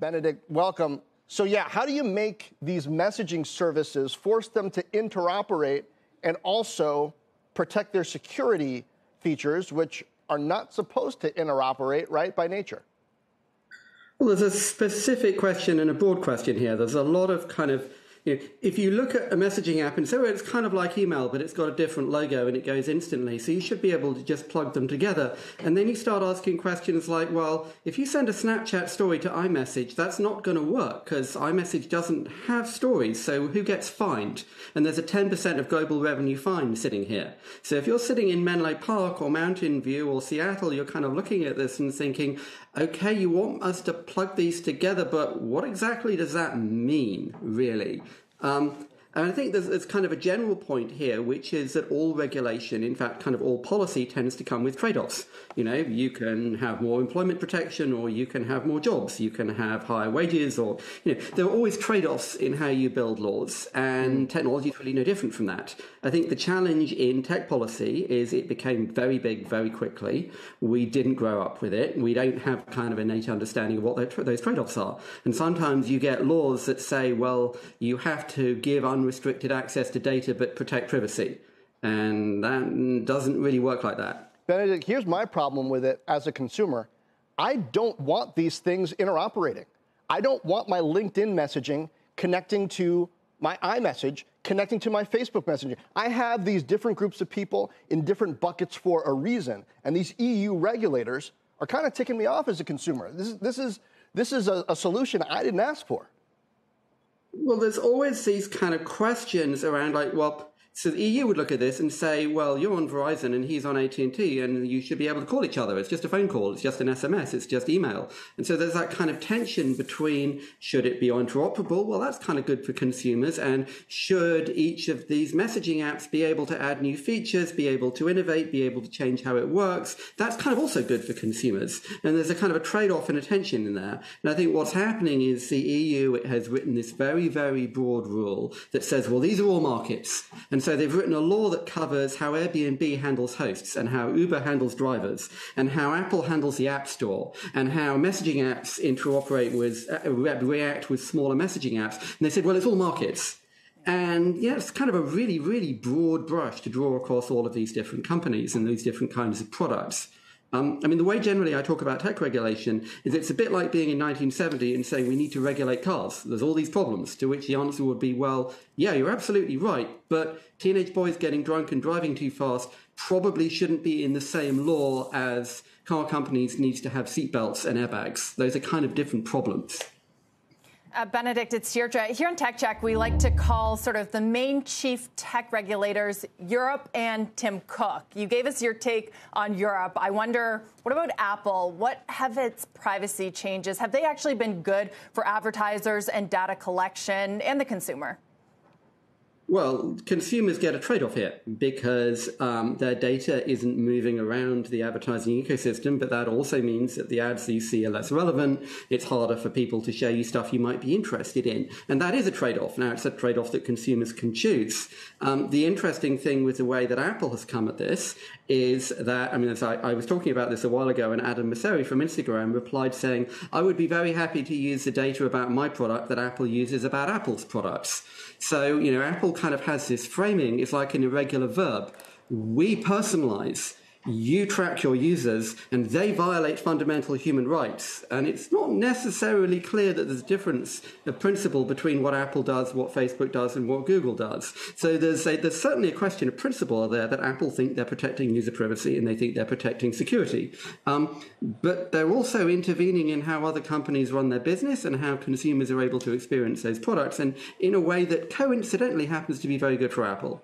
Benedict, welcome. So yeah, how do you make these messaging services, force them to interoperate and also protect their security features, which are not supposed to interoperate, right, by nature? Well, there's a specific question and a broad question here. There's a lot of kind of, if you look at a messaging app and say, well, it's kind of like email, but it's got a different logo and it goes instantly. So you should be able to just plug them together. And then you start asking questions like, well, if you send a Snapchat story to iMessage, that's not going to work because iMessage doesn't have stories. So who gets fined? And there's a 10% of global revenue fine sitting here. So if you're sitting in Menlo Park or Mountain View or Seattle, you're kind of looking at this and thinking, okay, you want us to plug these together, but what exactly does that mean, really? And I think there's kind of a general point here, which is that all regulation, in fact, kind of all policy tends to come with trade-offs. You know, you can have more employment protection or you can have more jobs. You can have higher wages or, there are always trade-offs in how you build laws, and technology is really no different from that. I think the challenge in tech policy is it became very big very quickly. We didn't grow up with it. We don't have kind of innate understanding of what those trade-offs are. And sometimes you get laws that say, well, you have to give unrestricted access to data but protect privacy. And that doesn't really work like that. Benedict, here's my problem with it as a consumer. I don't want these things interoperating. I don't want my LinkedIn messaging connecting to my iMessage, connecting to my Facebook messaging. I have these different groups of people in different buckets for a reason. And these EU regulators are kind of ticking me off as a consumer. This is a solution I didn't ask for. Well, there's always these kind of questions around like, well, so the EU would look at this and say, well, you're on Verizon and he's on AT&T and you should be able to call each other. It's just a phone call. It's just an SMS. It's just email. And so there's that kind of tension between should it be interoperable? Well, that's kind of good for consumers. And should each of these messaging apps be able to add new features, be able to innovate, be able to change how it works? That's kind of also good for consumers. And there's a kind of a trade-off and a tension in there. And I think what's happening is the EU has written this very, very broad rule that says, well, these are all markets. And so they've written a law that covers how Airbnb handles hosts and how Uber handles drivers and how Apple handles the App Store and how messaging apps interoperate with, react with smaller messaging apps. And they said, well, it's all markets. And yeah, it's kind of a really, really broad brush to draw across all of these different companies and these different kinds of products. I mean, the way generally I talk about tech regulation is it's a bit like being in 1970 and saying we need to regulate cars. There's all these problems, to which the answer would be, well, yeah, you're absolutely right, but teenage boys getting drunk and driving too fast probably shouldn't be in the same law as car companies needs to have seatbelts and airbags. Those are kind of different problems. Benedict, it's Deirdre. Here on Tech Check, we like to call sort of the main chief tech regulators Europe and Tim Cook. You gave us your take on Europe. I wonder, what about Apple? What have its privacy changes? Have they actually been good for advertisers and data collection and the consumer? Well, consumers get a trade-off here because their data isn't moving around the advertising ecosystem, but that also means that the ads that you see are less relevant. It's harder for people to show you stuff you might be interested in. And that is a trade-off. Now, it's a trade-off that consumers can choose. The interesting thing with the way that Apple has come at this is that, I mean, as I was talking about this a while ago, and Adam Mosseri from Instagram replied saying, I would be very happy to use the data about my product that Apple uses about Apple's products. So, Apple kind of has this framing. It's like an irregular verb. We personalize. You track your users, and they violate fundamental human rights. And it's not necessarily clear that there's a difference of principle between what Apple does, what Facebook does, and what Google does. So there's certainly a question of principle there that Apple think they're protecting user privacy and they think they're protecting security. But they're also intervening in how other companies run their business and how consumers are able to experience those products, and in a way that coincidentally happens to be very good for Apple.